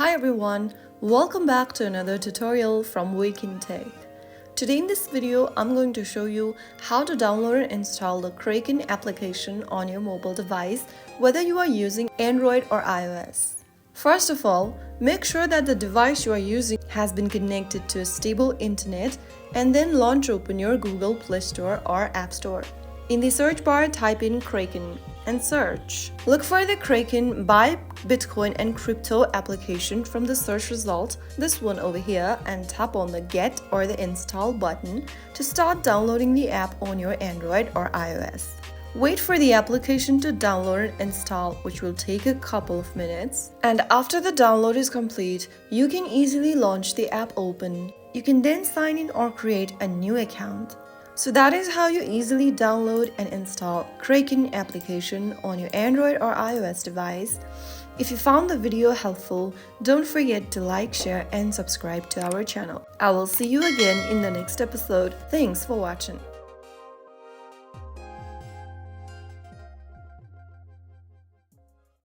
Hi everyone, welcome back to another tutorial from Wake&Tech. Today in this video, I'm going to show you how to download and install the Kraken application on your mobile device, whether you are using Android or iOS. First of all, make sure that the device you are using has been connected to a stable internet and then launch open your Google Play Store or App Store. In the search bar, type in Kraken and search. Look for the Kraken Buy Bitcoin and Crypto application from the search result, this one over here, and tap on the Get or the Install button to start downloading the app on your Android or iOS. Wait for the application to download and install, which will take a couple of minutes. And after the download is complete, you can easily launch the app open. You can then sign in or create a new account. So that is how you easily download and install Kraken application on your Android or iOS device. If you found the video helpful, don't forget to like, share and subscribe to our channel. I will see you again in the next episode. Thanks for watching.